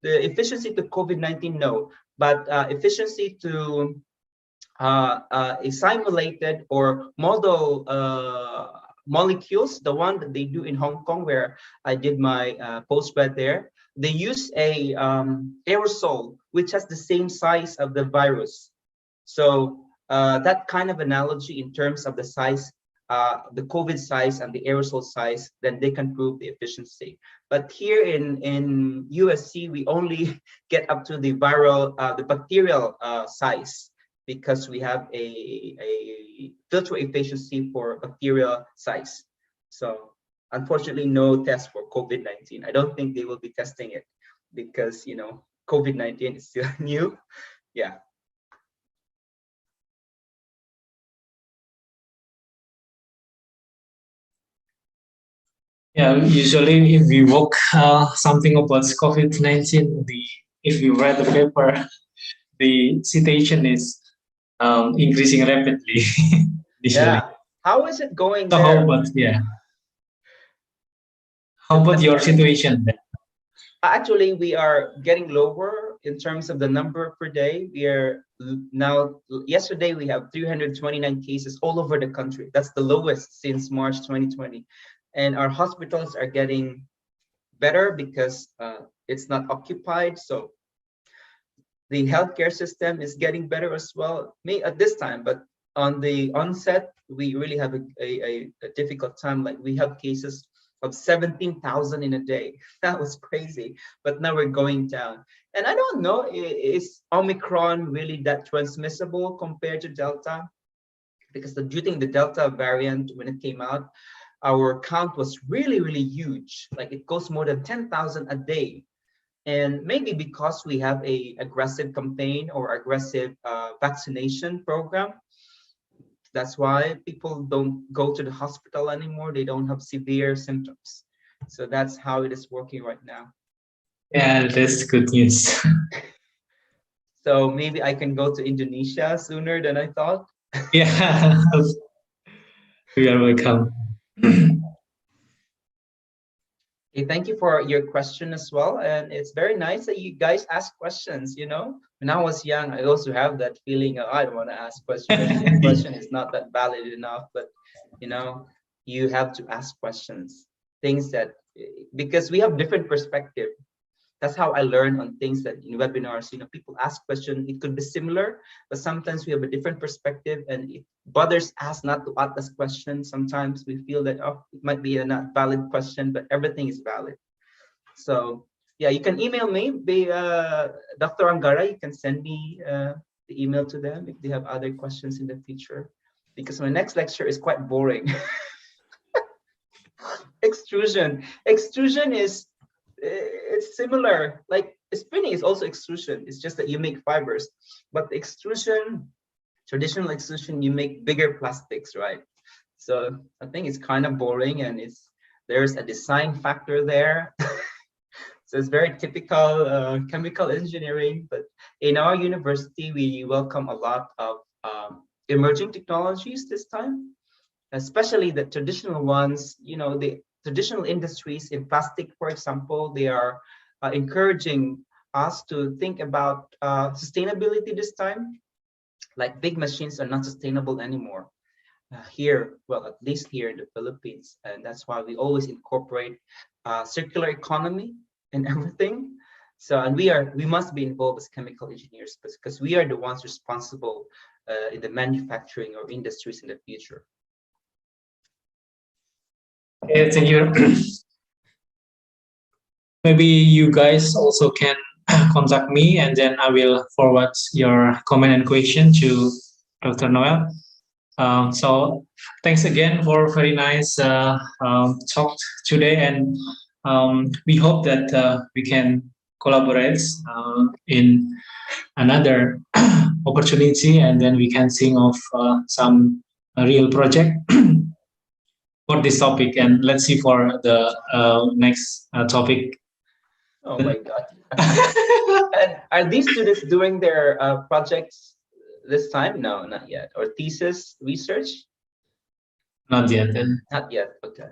Speaker 1: the efficiency to COVID-19, no, but efficiency to a simulated or model molecules, the one that they do in Hong Kong, where I did my postgrad there. They use a aerosol which has the same size of the virus. So that kind of analogy in terms of the size, the COVID size and the aerosol size, then they can prove the efficiency. But here in USC, we only get up to the the bacterial size because we have a filter efficiency for bacterial size. So unfortunately, no test for COVID-19. I don't think they will be testing it because, COVID-19 is still new. Yeah.
Speaker 2: Yeah, usually if we work something about COVID-19, if you read the paper, the situation is increasing rapidly
Speaker 1: Yeah.
Speaker 2: initially.
Speaker 1: How is it going
Speaker 2: So how
Speaker 1: there?
Speaker 2: about yeah? How
Speaker 1: The
Speaker 2: about your situation then?
Speaker 1: Actually, we are getting lower in terms of the number per day. We are now, yesterday, we have 329 cases all over the country. That's the lowest since March 2020. And our hospitals are getting better because it's not occupied. So the healthcare system is getting better as well, may at this time, but on the onset, we really have a difficult time. Like we have cases of 17,000 in a day. That was crazy, but now we're going down. And I don't know, is Omicron really that transmissible compared to Delta? Because during the Delta variant, when it came out, our count was really, really huge. Like it goes more than 10,000 a day. And maybe because we have a aggressive campaign or aggressive vaccination program, that's why people don't go to the hospital anymore. They don't have severe symptoms. So that's how it is working right now.
Speaker 2: Yeah, that's good news.
Speaker 1: So maybe I can go to Indonesia sooner than I thought.
Speaker 2: Yeah, we are welcome.
Speaker 1: Okay, thank you for your question as well. And it's very nice that you guys ask questions. When I was young, I also have that feeling of, I don't want to ask questions. Maybe the question is not that valid enough, but you know, you have to ask questions. Things that because we have different perspective. That's how I learn on things that in webinars, people ask questions. It could be similar, but sometimes we have a different perspective, and it bothers us not to ask questions. Sometimes we feel that, oh, it might be a not valid question, but everything is valid. So yeah, you can email me, Dr. Angara. You can send me the email to them if they have other questions in the future, because my next lecture is quite boring. Extrusion is it's similar. Like spinning is also extrusion. It's just that you make fibers, but the extrusion, traditional extrusion, you make bigger plastics, right? So I think it's kind of boring, and there's a design factor there. So it's very typical chemical engineering. But in our university, we welcome a lot of emerging technologies this time, especially the traditional ones. The traditional industries in plastic, for example, they are encouraging us to think about sustainability this time. Like big machines are not sustainable anymore here, well, at least here in the Philippines. And that's why we always incorporate circular economy and everything. So, and we must be involved as chemical engineers because we are the ones responsible in the manufacturing or industries in the future.
Speaker 2: Okay, thank you. Maybe you guys also can contact me, and then I will forward your comment and question to Dr. Noel. So thanks again for very nice talk today, and we hope that we can collaborate in another opportunity, and then we can think of some real project for this topic. And let's see for the next topic.
Speaker 1: Oh my God. And are these students doing their projects this time? No, not yet. Or thesis research?
Speaker 2: Not yet.
Speaker 1: Not yet. Okay.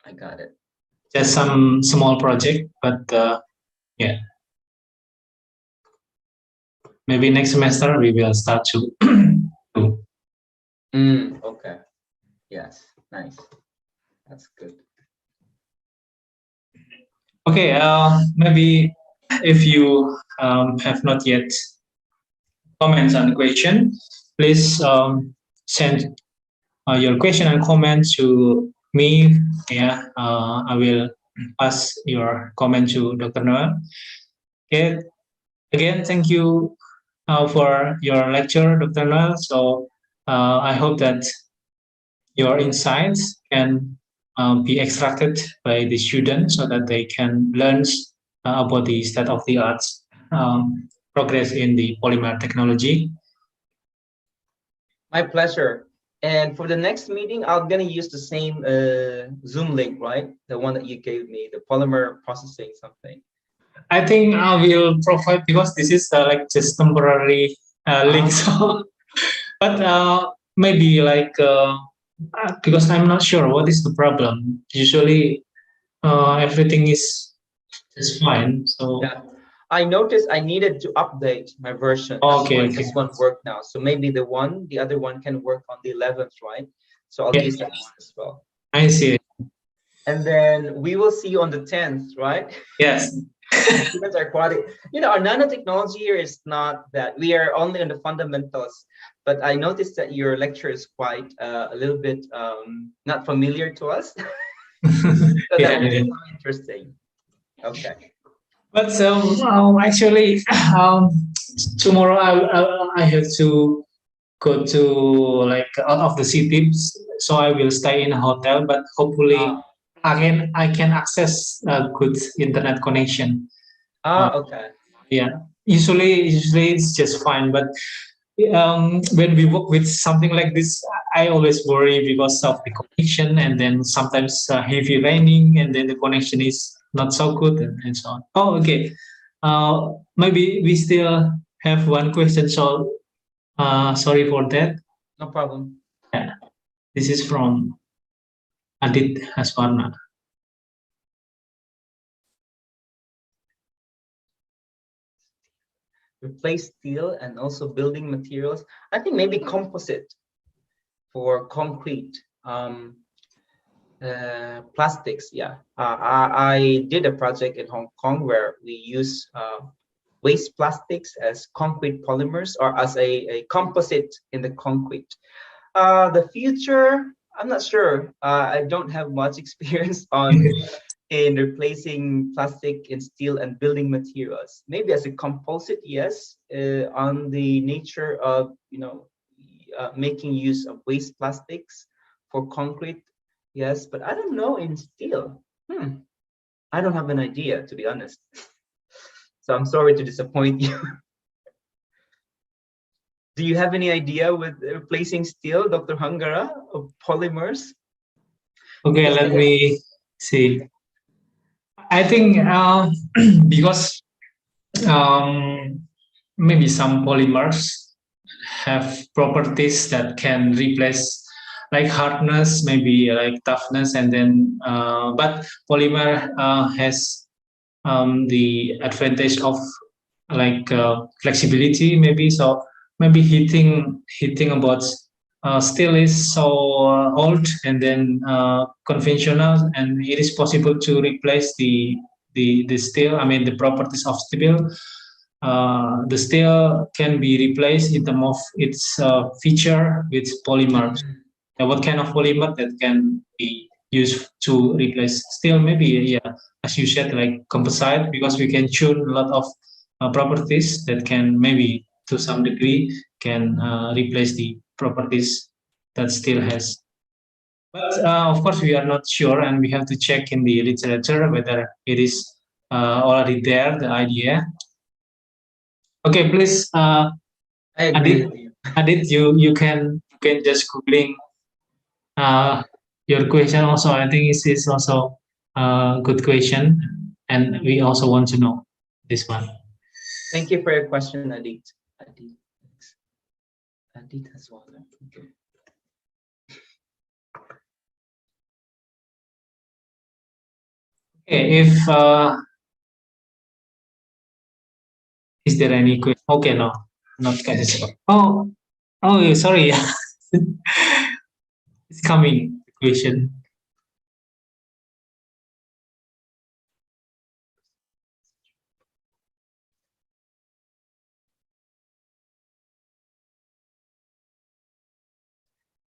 Speaker 1: I got it.
Speaker 2: Just some small project, but yeah, maybe next semester we will start to do.
Speaker 1: Okay. Yes. Nice. That's good.
Speaker 2: Okay, maybe if you have not yet comments on the question, please send your question and comment to me. Yeah, I will pass your comment to Dr. Noel. Okay, again, thank you for your lecture, Dr. Noel. So I hope that your insights can be extracted by the students so that they can learn about the state of the art progress in the polymer technology.
Speaker 1: My pleasure. And for the next meeting, I'm gonna use the same Zoom link, right? The one that you gave me, the polymer processing something.
Speaker 2: I think I will provide because this is like just temporary link. So, but maybe like because I'm not sure what is the problem. Usually, everything is just fine. So
Speaker 1: yeah, I noticed I needed to update my version. That's
Speaker 2: okay,
Speaker 1: why
Speaker 2: okay,
Speaker 1: this one worked now. So maybe the other one can work on the 11th, right? So I'll
Speaker 2: yeah,
Speaker 1: use that one as well.
Speaker 2: I see.
Speaker 1: And then we will see you on the 10th, right?
Speaker 2: Yes.
Speaker 1: Students are quality. You know, our nanotechnology here is not that we are only on the fundamentals, but I noticed that your lecture is quite a little bit not familiar to us. So that
Speaker 2: Yeah,
Speaker 1: will be
Speaker 2: yeah.
Speaker 1: quite interesting. Okay.
Speaker 2: But actually, tomorrow I have to go to like out of the city, so I will stay in a hotel. But hopefully, I can access a good internet connection.
Speaker 1: Okay.
Speaker 2: Yeah, usually it's just fine, but when we work with something like this, I always worry because of the connection, and then sometimes heavy raining, and then the connection is not so good, and so on. Oh, okay. Maybe we still have one question, so sorry for that.
Speaker 1: No problem.
Speaker 2: Yeah, this is from Adit Haswarna.
Speaker 1: Replace steel and also building materials. I think maybe composite for concrete. Plastics, yeah. I did a project in Hong Kong where we use waste plastics as concrete polymers or as a composite in the concrete. The future, I'm not sure. I don't have much experience on in replacing plastic in steel and building materials. Maybe as a composite, yes. On the nature of making use of waste plastics for concrete, yes. But I don't know in steel. I don't have an idea, to be honest. So I'm sorry to disappoint you. Do you have any idea with replacing steel, Dr. Hangara, of polymers?
Speaker 2: Okay,
Speaker 1: Because
Speaker 2: let
Speaker 1: they have,
Speaker 2: me see. I think because maybe some polymers have properties that can replace like hardness, maybe like toughness, and then but polymer has the advantage of like flexibility, maybe. So maybe heating about steel is so old, and then conventional, and it is possible to replace the steel, I mean the properties of steel. The steel can be replaced in terms of its feature with polymers. What kind of polymer that can be used to replace steel? Maybe, yeah, as you said, like composite, because we can tune a lot of properties that can maybe to some degree can replace the properties that steel has. But of course, we are not sure, and we have to check in the literature whether it is already there, the idea. Okay, please,
Speaker 1: I agree
Speaker 2: Adit,
Speaker 1: with you.
Speaker 2: Adit, you can just googling uh, your question. Also, I think this is also a good question, and we also want to know this one.
Speaker 1: Thank you for your question, Adit. Adit, Adit as well. Okay.
Speaker 2: Okay, if is there any question? Okay, no, not question. Oh, yeah, sorry. It's coming. Question.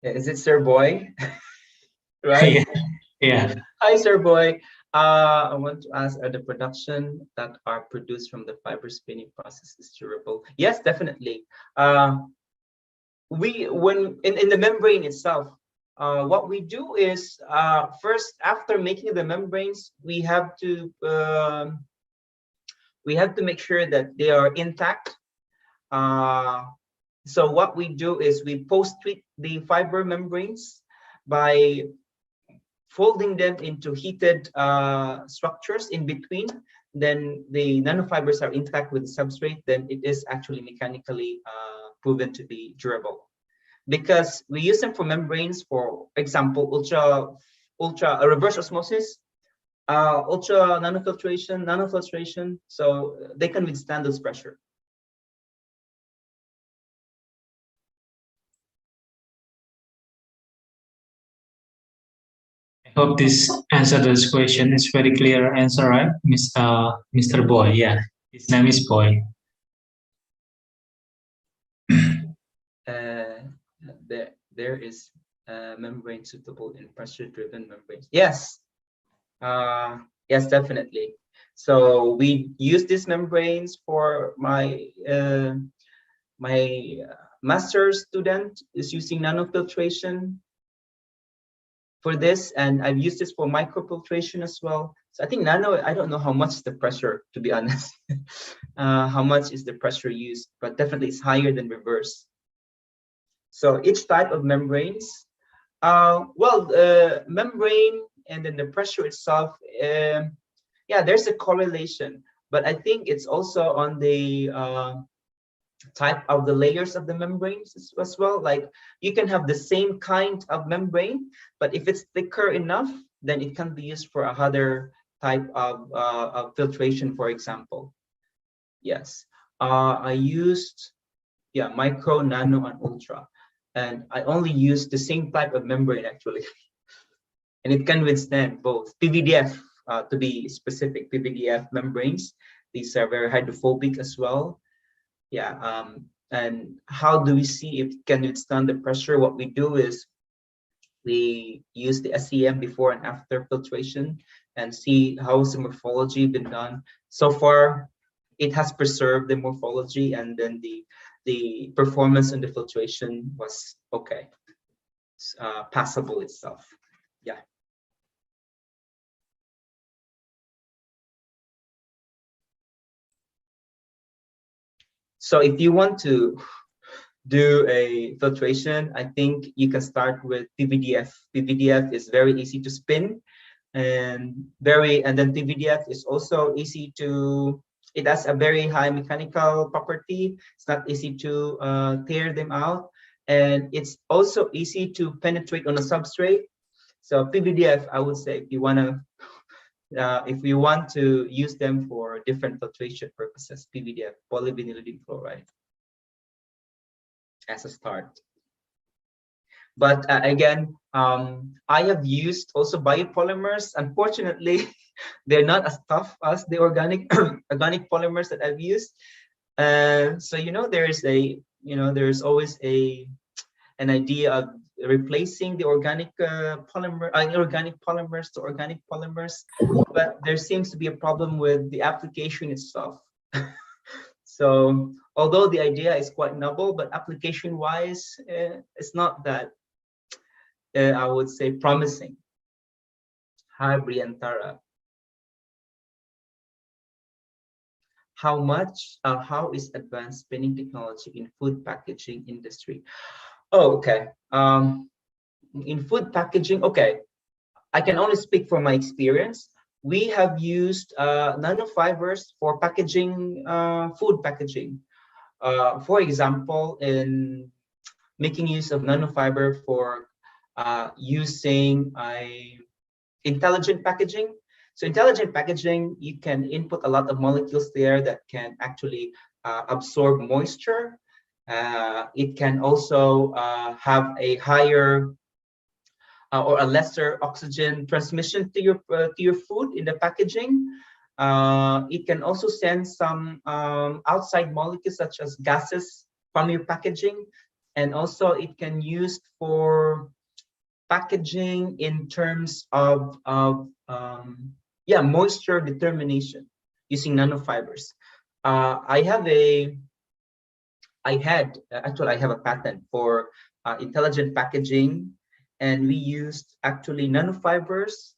Speaker 1: Yeah, is it Sir Boy? Right?
Speaker 2: Yeah, yeah.
Speaker 1: Hi, Sir Boy. I want to ask, are the production that are produced from the fiber spinning process is durable? Yes, definitely. We when in the membrane itself, what we do is first, after making the membranes, we have to make sure that they are intact. So what we do is we post-treat the fiber membranes by folding them into heated structures in between. Then the nanofibers are intact with the substrate. Then it is actually mechanically proven to be durable, because we use them for membranes, for example, ultra reverse osmosis, ultra nanofiltration, so they can withstand this pressure.
Speaker 2: I hope this answer this question. It's very clear answer, right, Mr. Boy? Yeah, his name is Boy.
Speaker 1: There is membrane suitable in pressure-driven membranes. Yes, yes, definitely. So we use these membranes for my master's student is using nanofiltration for this, and I've used this for microfiltration as well. So I think nano, I don't know how much is the pressure, to be honest. How much is the pressure used, but definitely it's higher than reverse. So each type of membranes, membrane and then the pressure itself, yeah, there's a correlation, but I think it's also on the type of the layers of the membranes as well. Like you can have the same kind of membrane, but if it's thicker enough, then it can be used for another type of filtration, for example. Yes, I used, yeah, micro, nano, and ultra, and I only use the same type of membrane actually, and it can withstand both PVDF, to be specific, PVDF membranes. These are very hydrophobic as well. Yeah, and how do we see if it can withstand the pressure? What we do is we use the SEM before and after filtration and see how's the morphology been done. So far, it has preserved the morphology, and then the performance in the filtration was okay, passable itself. Yeah. So if you want to do a filtration, I think you can start with PVDF. PVDF is very easy to spin, and then PVDF is also easy to, it has a very high mechanical property. It's not easy to tear them out, and it's also easy to penetrate on a substrate. So PVDF, I would say, if you want to use them for different filtration purposes, PVDF, polyvinylidene fluoride, as a start. But again, I have used also biopolymers. Unfortunately, they're not as tough as the organic organic polymers that I've used. So there's always an idea of replacing the organic inorganic polymers to organic polymers, but there seems to be a problem with the application itself. So although the idea is quite novel, but application-wise, it's not that, I would say, promising. Hi, Briantara. How is advanced spinning technology in food packaging industry? Oh, okay. In food packaging, okay, I can only speak from my experience. We have used nanofibers for packaging, food packaging. For example, in making use of nanofiber for using intelligent packaging. So intelligent packaging, you can input a lot of molecules there that can actually absorb moisture. It can also have a higher or a lesser oxygen transmission to your food in the packaging. It can also send some outside molecules such as gases from your packaging, and also it can use for packaging in terms of moisture determination using nanofibers. I have a patent for intelligent packaging, and we used actually nanofibers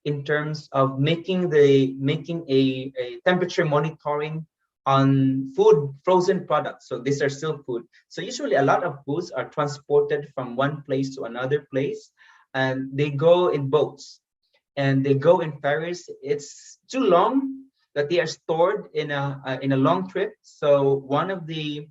Speaker 1: in terms of making a temperature monitoring on food frozen products. So these are still food. So usually a lot of foods are transported from one place to another place, and they go in boats and they go in ferries. It's too long that they are stored in a long trip. So one of the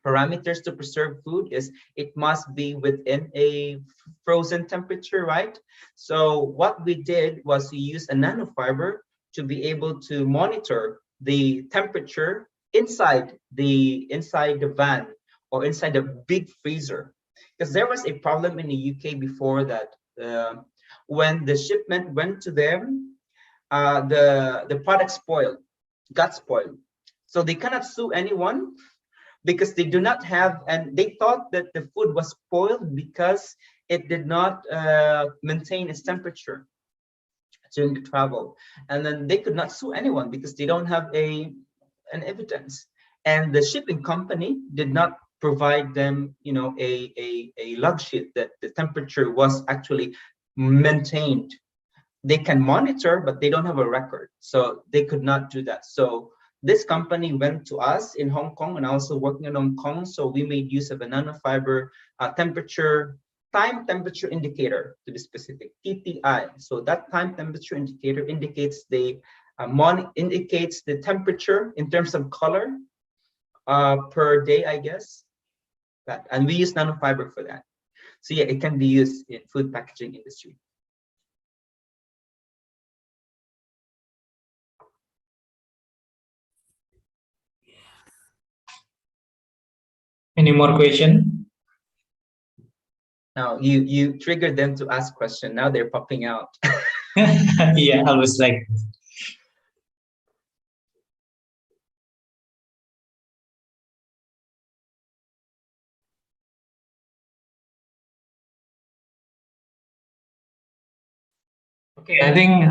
Speaker 1: parameters to preserve food is it must be within a frozen temperature, right? So what we did was we used a nanofiber to be able to monitor the temperature inside the van or inside the big freezer. Because there was a problem in the UK before that when the shipment went to them, the product got spoiled. So they cannot sue anyone because they do not have, and they thought that the food was spoiled because it did not maintain its temperature during the travel. And then they could not sue anyone because they don't have an evidence. And the shipping company did not provide them, a log sheet that the temperature was actually maintained. They can monitor, but they don't have a record. So they could not do that. So this company went to us in Hong Kong, and also working in Hong Kong. So we made use of a nanofiber time temperature indicator, to be specific, TTI. So that time temperature indicator indicates indicates the temperature in terms of color per day, I guess. And we use nanofiber for that. So yeah, it can be used in food packaging industry.
Speaker 2: Any more question?
Speaker 1: Now you triggered them to ask question. Now they're popping out.
Speaker 2: Yeah, I was like. Okay, I think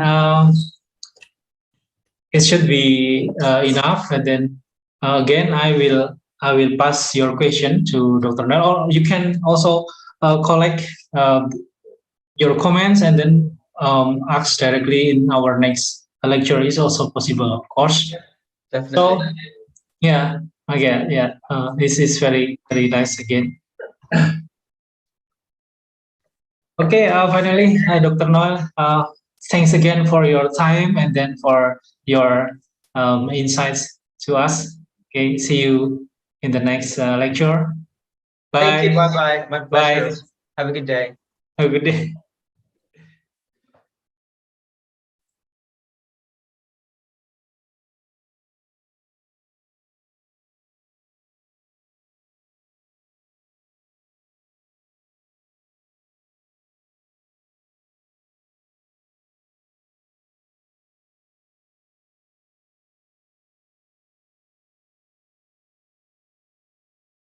Speaker 2: it should be enough, and then again I will pass your question to Dr. Nel, or you can also collect your comments and then ask directly in our next lecture is also possible, of course.
Speaker 1: Definitely.
Speaker 2: So yeah, again, yeah, this is very very nice again. Okay, finally, Dr. Noel, thanks again for your time and then for your insights to us. Okay, see you in the next lecture. Bye.
Speaker 1: Thank you. Bye bye. My pleasure.
Speaker 2: Bye.
Speaker 1: Have a good day.
Speaker 2: Have a good day.